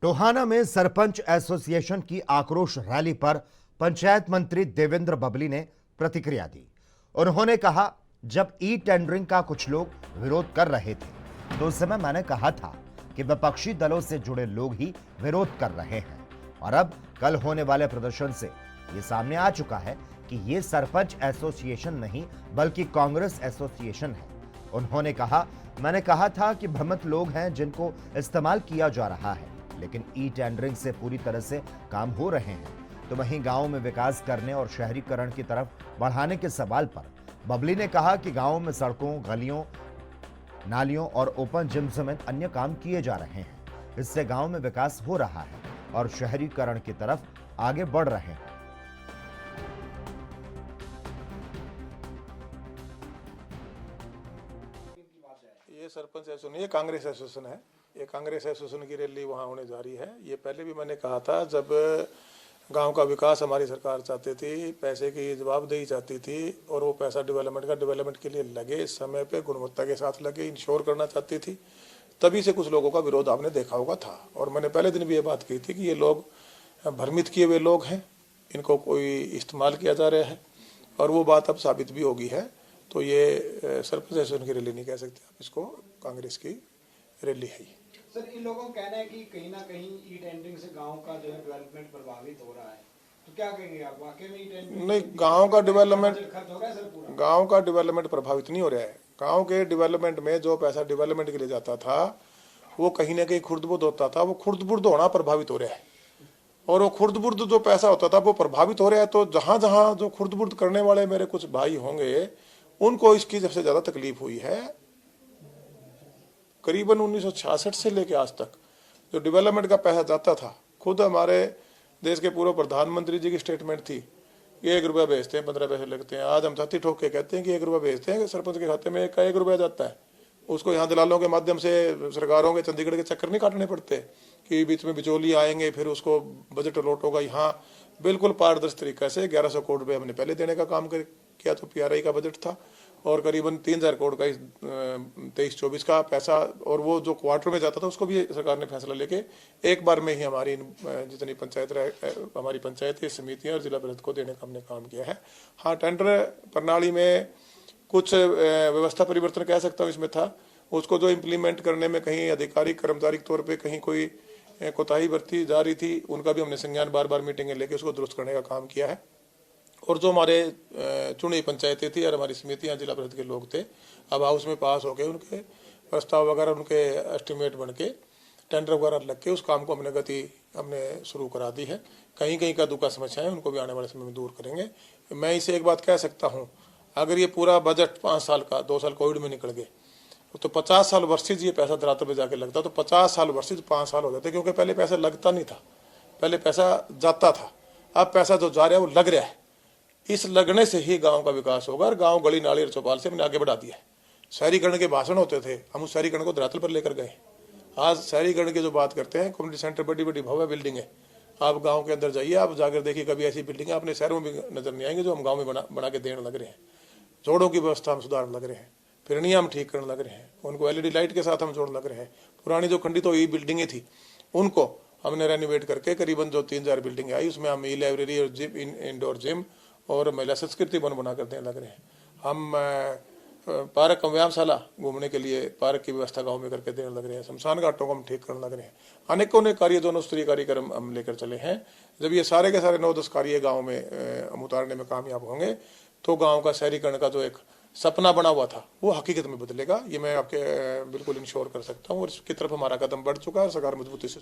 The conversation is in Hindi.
टोहाना में सरपंच एसोसिएशन की आक्रोश रैली पर पंचायत मंत्री देवेंद्र बबली ने प्रतिक्रिया दी। उन्होंने कहा, जब ई टेंडरिंग का कुछ लोग विरोध कर रहे थे तो उस समय मैंने कहा था कि विपक्षी दलों से जुड़े लोग ही विरोध कर रहे हैं और अब कल होने वाले प्रदर्शन से ये सामने आ चुका है कि ये सरपंच एसोसिएशन नहीं बल्कि कांग्रेस एसोसिएशन है। उन्होंने कहा, मैंने कहा था कि भ्रमित लोग हैं जिनको इस्तेमाल किया जा रहा है, लेकिन ई टेंडरिंग से पूरी तरह से काम हो रहे हैं। तो वहीं गांव में विकास करने और शहरीकरण की तरफ बढ़ाने के सवाल पर बबली ने कहा कि गांव में सड़कों, गलियों, नालियों और ओपन जिम समेत अन्य काम किए जा रहे हैं। इससे गांव में विकास हो रहा है और शहरीकरण की तरफ आगे बढ़ रहे हैं। ये सरपंच एसोसिएशन नहीं, ये कांग्रेस एसोसिएशन है। ये कांग्रेस एसोसिएशन की रैली वहाँ होने जा रही है। ये पहले भी मैंने कहा था, जब गांव का विकास हमारी सरकार चाहती थी, पैसे की जवाबदेही चाहती थी और वो पैसा डेवलपमेंट के लिए लगे, समय पे गुणवत्ता के साथ लगे, इंश्योर करना चाहती थी, तभी से कुछ लोगों का विरोध आपने देखा होगा था। और मैंने पहले दिन भी ये बात की थी कि ये लोग भ्रमित किए हुए लोग हैं, इनको कोई इस्तेमाल किया जा रहा है और वो बात अब साबित भी होगी है। तो ये सरपंच एसोसिएशन की रैली नहीं कह सकते आप, इसको कांग्रेस की रैली है। सर, इन लोगों का कहना है कि कहीं ना कहीं ई टेंडरिंग से गांव का जो है डेवलपमेंट प्रभावित हो रहा है, तो क्या कहेंगे आप? वाकई में ई टेंडरिंग नहीं, गांव का डेवलपमेंट खर्च हो रहा है सर पूरा? गांव का डेवलपमेंट प्रभावित नहीं हो रहा है। गांव के डेवलपमेंट में जो पैसा डेवलपमेंट के लिए जाता था वो कहीं ना कहीं खुर्द-बुर्द होता था, वो खुर्द-बुर्द होना प्रभावित हो रहा है। और वो खुर्द-बुर्द जो पैसा होता था वो प्रभावित हो रहा है। तो जहां जहां जो खुर्द-बुर्द करने वाले मेरे कुछ भाई होंगे, उनको इसकी सबसे ज्यादा तकलीफ हुई है। करीबन 1966 से लेकर आज तक जो डेवलपमेंट का पैसा जाता था, खुद हमारे देश के पूर्व प्रधानमंत्री जी की स्टेटमेंट थी, 1 रुपया भेजते हैं 15 पैसे लगते हैं। आज हम छाती ठोक के कहते हैं कि 1 रुपया भेजते हैं, सरपंच के खाते में 1 रुपया जाता है। उसको यहाँ दलालों के माध्यम से सरकारों के चंडीगढ़ के चक्कर नहीं काटने पड़ते कि बीच में बिचौली आएंगे, फिर उसको बजट अलॉट होगा। यहाँ बिल्कुल पारदर्शी तरीका से 1100 करोड़ रुपये हमने पहले देने का काम किया, तो पीआरआई का बजट था और करीबन 3000 करोड़ का 23-24 का पैसा, और वो जो क्वार्टर में जाता था उसको भी सरकार ने फैसला लेके एक बार में ही हमारी जितनी हमारी पंचायती समितियां और जिला परिषद को देने का हमने काम किया है। हाँ, टेंडर प्रणाली में कुछ व्यवस्था परिवर्तन कह सकता हूँ इसमें था, उसको जो इम्प्लीमेंट करने में कहीं अधिकारी कर्मचारी के तौर पर कहीं कोई कोताही बरती जा रही थी, उनका भी हमने संज्ञान बार मिटिंगें लेके उसको दुरुस्त करने का काम किया है। और जो हमारे चुनी पंचायतें थी और हमारी समितियां जिला परिषद के लोग थे, अब हाउस में पास हो गए, उनके प्रस्ताव वगैरह, उनके एस्टिमेट बन के टेंडर वगैरह लग के उस काम को हमने शुरू करा दी है। कहीं कहीं का दुखा समस्याएं उनको भी आने वाले समय में दूर करेंगे। मैं इसे एक बात कह सकता हूँ, अगर ये पूरा बजट 5 साल का, 2 साल कोविड में निकल गए तो 50 साल वर्षिज ये पैसा धरातल पे जाके लगता, तो 50 साल वर्षिज 5 साल हो जाते, क्योंकि पहले पैसा लगता नहीं था, पहले पैसा जाता था। अब पैसा जो जा रहा है वो लग रहा है। इस लगने से ही गांव का विकास होगा और गांव, गली, नाली और चौपाल से हमने आगे बढ़ा दिया है। शहरीकरण के भाषण होते थे, हम उस शहरीकरण को धरातल पर लेकर गए। आज शहरीकरण की जो बात करते हैं, कम्युनिटी सेंटर बड़ी भव्य बिल्डिंग है। आप गांव के अंदर जाइए, आप जाकर देखिए, कभी ऐसी बिल्डिंग अपने शहरों में भी नजर नहीं आएंगे जो हम गाँव में बना के देने लग रहे हैं। जोड़ों की व्यवस्था हम सुधारने लग रहे हैं, फिरनियाँ हम ठीक करने लग रहे हैं, उनको LED लाइट के साथ हम जोड़ने लग रहे हैं। पुरानी जो खंडित हुई बिल्डिंगें थी उनको हमने रेनोवेट करके करीबन जो 3000 बिल्डिंग आई, उसमें हम ई लाइब्रेरी और जिम, इंडोर जिम और महिला संस्कृति वन बना कर देने लग रहे हैं। हम पार्क, व्यायामशाला, घूमने के लिए पार्क की व्यवस्था गांव में करके देने लग रहे हैं। शमशान घाटों को हम ठीक करने लग रहे हैं। अनेकों ने कार्य, दोनों स्तरीय कार्यक्रम हम लेकर चले हैं। जब ये सारे के सारे 9-10 कार्य गाँव में हम उतारने में कामयाब होंगे तो गाँव का शहरीकरण का जो एक सपना बना हुआ था वो हकीकत में बदलेगा। ये मैं आपके बिल्कुल इंश्योर कर सकता हूँ और इसकी तरफ हमारा कदम बढ़ चुका है। सरकार मजबूती से